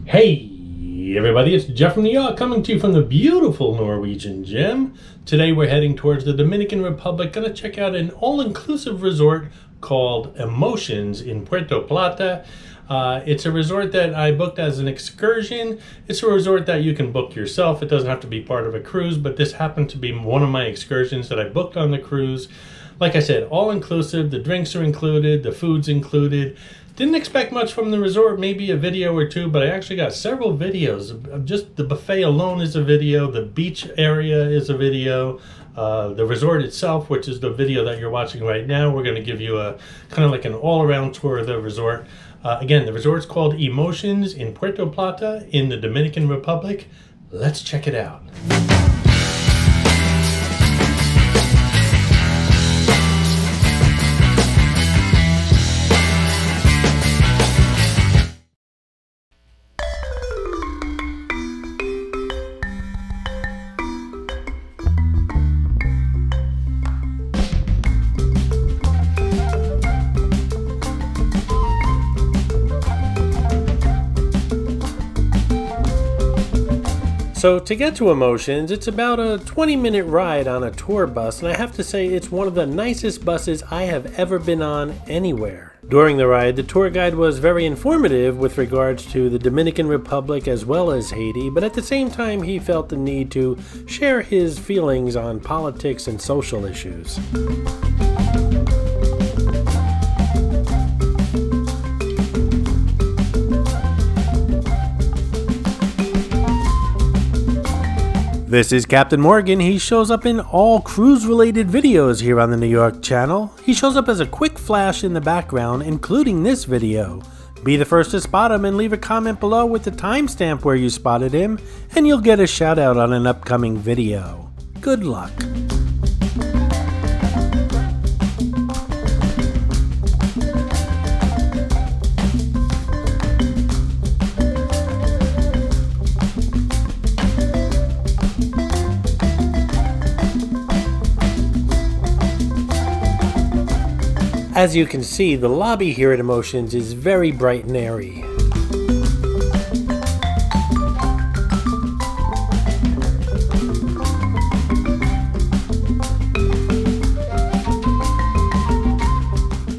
Hey everybody, it's Jeff from the Yawk coming to you from the beautiful Norwegian gym. Today we're heading towards the Dominican Republic, gonna check out an all-inclusive resort called Emotions in Puerto Plata. It's a resort that I booked as an excursion. It's a resort that you can book yourself. It doesn't have to be part of a cruise, but this happened to be one of my excursions that I booked on the cruise. Like I said, all-inclusive, the drinks are included, the food's included. Didn't expect much from the resort, maybe a video or two, but I actually got several videos. Just the buffet alone is a video, the beach area is a video, the resort itself, which is the video that you're watching right now. We're going to give you a kind of like an all-around tour of the resort. Again, the resort's called Emotions in Puerto Plata in the Dominican Republic. Let's check it out. So to get to Emotions, it's about a 20-minute ride on a tour bus, and I have to say it's one of the nicest buses I have ever been on anywhere. During the ride, the tour guide was very informative with regards to the Dominican Republic as well as Haiti, but at the same time he felt the need to share his feelings on politics and social issues. This is Captain Morgan. He shows up in all cruise-related videos here on the New York channel. He shows up as a quick flash in the background, including this video. Be the first to spot him and leave a comment below with the timestamp where you spotted him, and you'll get a shout out on an upcoming video. Good luck. As you can see, the lobby here at Emotions is very bright and airy.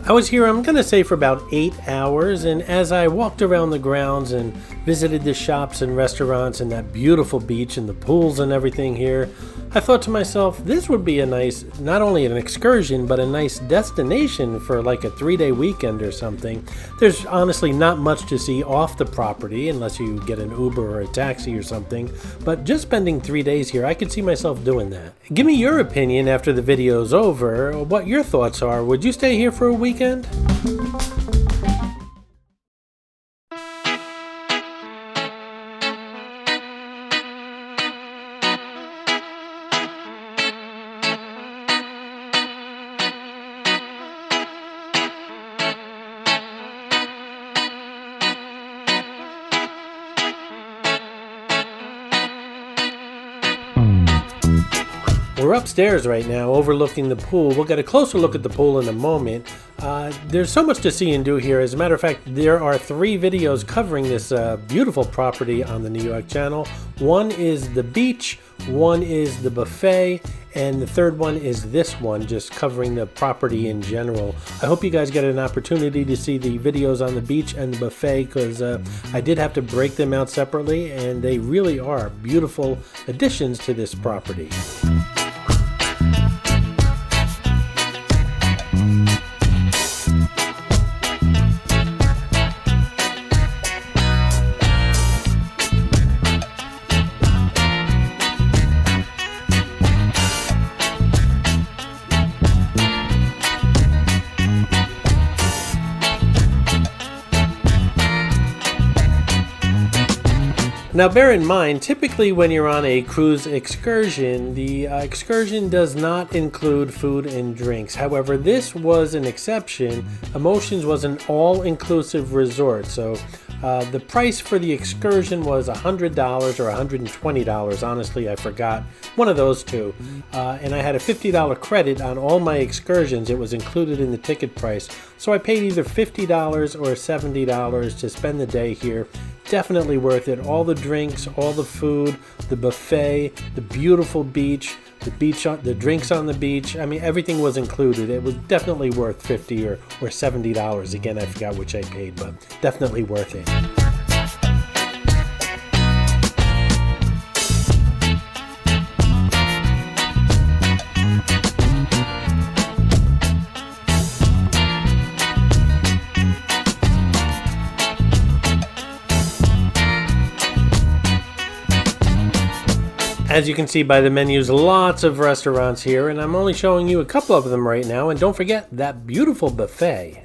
I was here, I'm gonna say, for about 8 hours, and as I walked around the grounds and visited the shops and restaurants and that beautiful beach and the pools and everything here, I thought to myself, this would be a nice, not only an excursion, but a nice destination for like a 3-day weekend or something. There's honestly not much to see off the property unless you get an Uber or a taxi or something, but just spending 3 days here, I could see myself doing that. Give me your opinion after the video's over, what your thoughts are. Would you stay here for a weekend? We're upstairs right now overlooking the pool. We'll get a closer look at the pool in a moment. There's so much to see and do here. As a matter of fact, there are 3 videos covering this beautiful property on the New York channel. One is the beach, one is the buffet, and the third one is this one, just covering the property in general. I hope you guys get an opportunity to see the videos on the beach and the buffet, because I did have to break them out separately, and they really are beautiful additions to this property. Now bear in mind, typically when you're on a cruise excursion, the excursion does not include food and drinks. However, this was an exception. Emotions was an all-inclusive resort, so the price for the excursion was $100 or $120. Honestly, I forgot. One of those two. And I had a $50 credit on all my excursions. It was included in the ticket price. So I paid either $50 or $70 to spend the day here. definitely worth it. All the drinks, all the food, the buffet, the beautiful beach, the drinks on the beach. I mean, everything was included. It was definitely worth $50 or $70. Again, I forgot which I paid, but definitely worth it. As you can see by the menus, lots of restaurants here, and I'm only showing you a couple of them right now. And don't forget that beautiful buffet.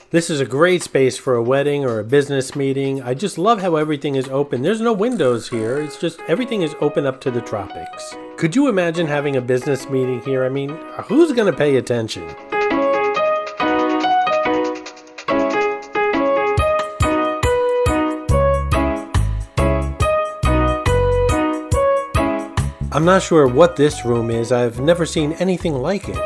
This is a great space for a wedding or a business meeting. I just love how everything is open. There's no windows here. It's just everything is open up to the tropics. Could you imagine having a business meeting here? I mean, who's going to pay attention? I'm not sure what this room is. I've never seen anything like it.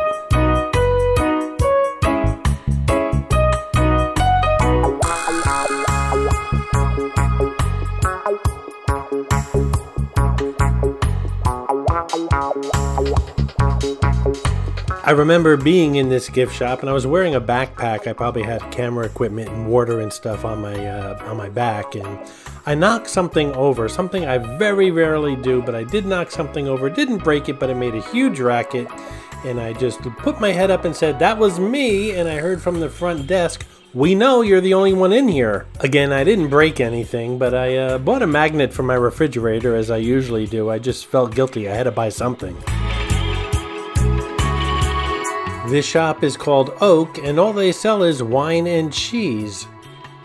I remember being in this gift shop, and I was wearing a backpack. I probably had camera equipment and water and stuff on my back, and I knocked something over, something I very rarely do, but I did knock something over. Didn't break it, but it made a huge racket, and I just put my head up and said, "That was me," and I heard from the front desk, "We know you're the only one in here." Again, I didn't break anything, but I bought a magnet for my refrigerator, as I usually do. I just felt guilty. I had to buy something. This shop is called Oak, and all they sell is wine and cheese.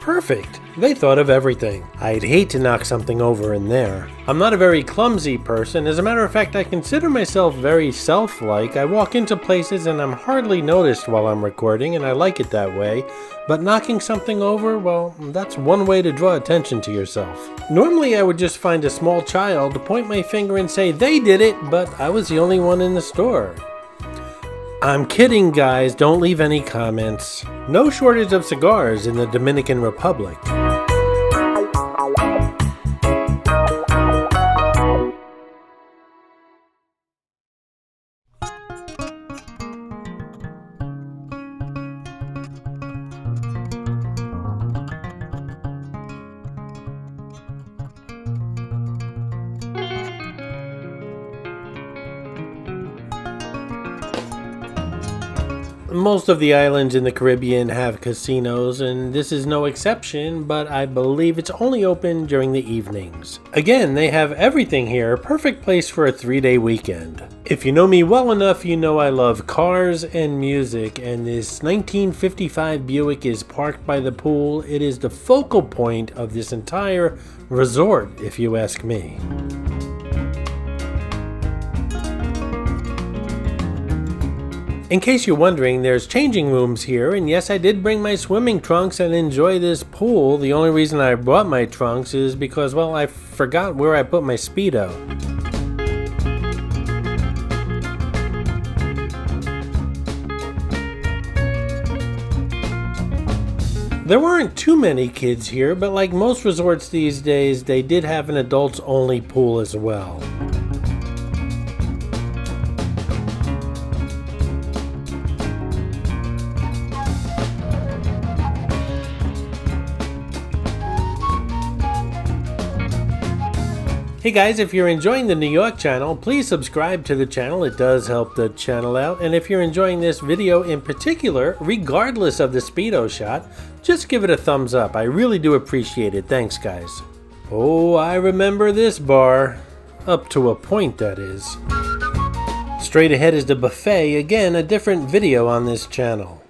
Perfect. They thought of everything. I'd hate to knock something over in there. I'm not a very clumsy person. As a matter of fact, I consider myself very self-like. I walk into places and I'm hardly noticed while I'm recording, and I like it that way. But knocking something over, well, that's one way to draw attention to yourself. Normally I would just find a small child, point my finger and say, "They did it," but I was the only one in the store. I'm kidding, guys. Don't leave any comments. No shortage of cigars in the Dominican Republic. Most of the islands in the Caribbean have casinos, and this is no exception, but I believe it's only open during the evenings. Again, they have everything here, perfect place for a 3-day weekend. If you know me well enough, you know I love cars and music, and this 1955 Buick is parked by the pool. It is the focal point of this entire resort, if you ask me. In case you're wondering, there's changing rooms here, and yes, I did bring my swimming trunks and enjoy this pool. The only reason I brought my trunks is because, well, I forgot where I put my Speedo. There weren't too many kids here, but like most resorts these days, they did have an adults-only pool as well. Hey guys, if you're enjoying the New York channel, please subscribe to the channel. It does help the channel out. And if you're enjoying this video in particular, regardless of the Speedo shot, just give it a thumbs up. I really do appreciate it. Thanks, guys. Oh, I remember this bar. Up to a point, that is. Straight ahead is the buffet. Again, a different video on this channel.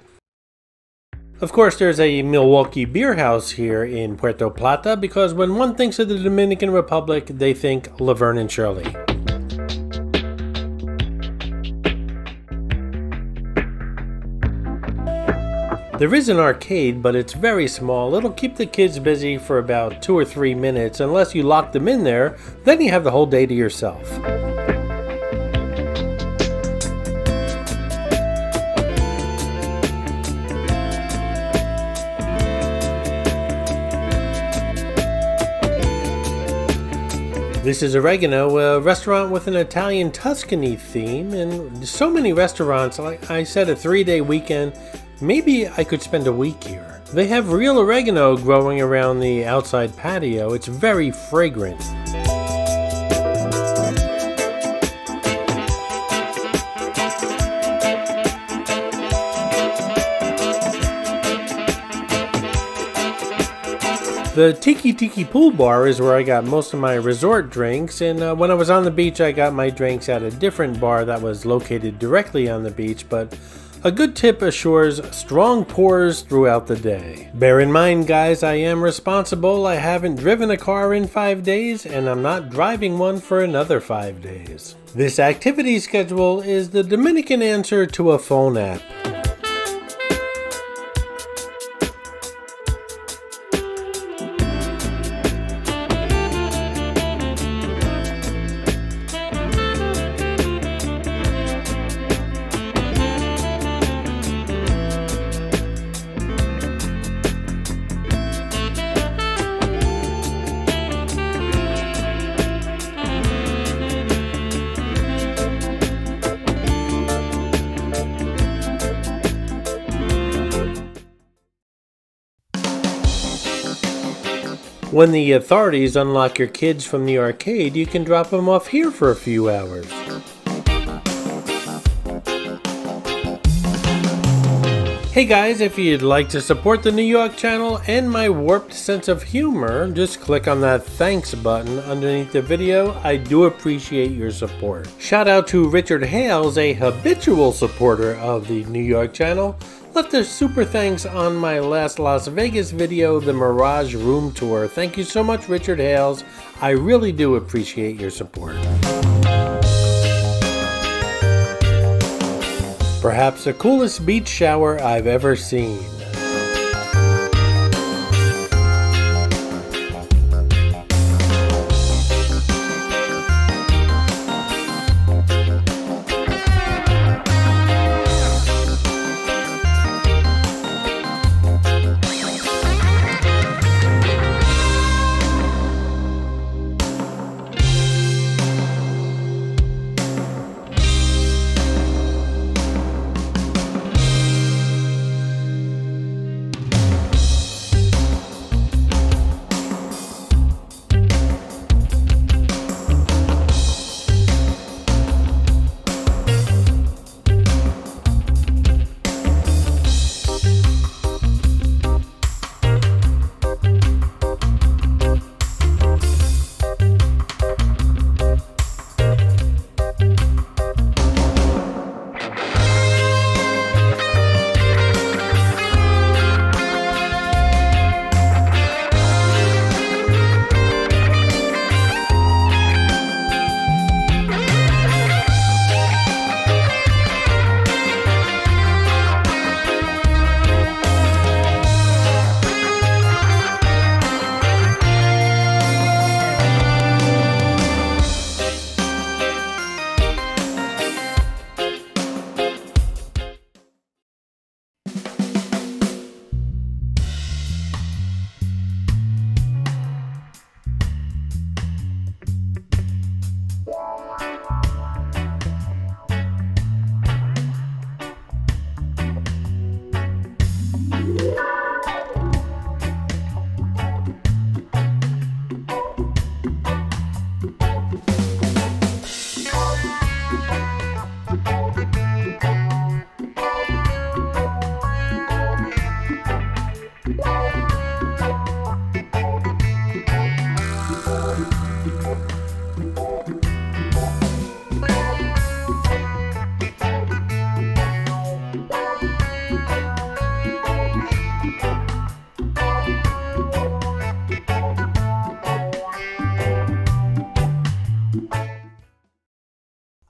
Of course, there's a Milwaukee beer house here in Puerto Plata because when one thinks of the Dominican Republic, they think Laverne and Shirley. There is an arcade, but it's very small. It'll keep the kids busy for about 2 or 3 minutes. Unless you lock them in there, then you have the whole day to yourself. This is Oregano, a restaurant with an Italian Tuscany theme, and so many restaurants. Like I said, a 3-day weekend. Maybe I could spend a week here. They have real oregano growing around the outside patio. It's very fragrant. The Tiki Pool Bar is where I got most of my resort drinks, and when I was on the beach I got my drinks at a different bar that was located directly on the beach, but a good tip assures strong pours throughout the day. Bear in mind, guys, I am responsible. I haven't driven a car in 5 days, and I'm not driving one for another 5 days. This activity schedule is the Dominican answer to a phone app. When the authorities unlock your kids from the arcade, you can drop them off here for a few hours. Hey guys, if you'd like to support the New York channel and my warped sense of humor, just click on that thanks button underneath the video. I do appreciate your support. Shout out to Richard Hales, a habitual supporter of the New York channel. Left a super thanks on my last Las Vegas video, the Mirage Room Tour. Thank you so much, Richard Hales. I really do appreciate your support. Perhaps the coolest beach shower I've ever seen.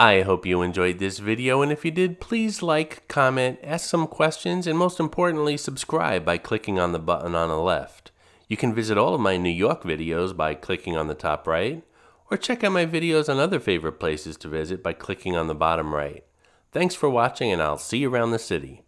I hope you enjoyed this video, and if you did, please like, comment, ask some questions, and most importantly, subscribe by clicking on the button on the left. You can visit all of my New York videos by clicking on the top right, or check out my videos on other favorite places to visit by clicking on the bottom right. Thanks for watching, and I'll see you around the city.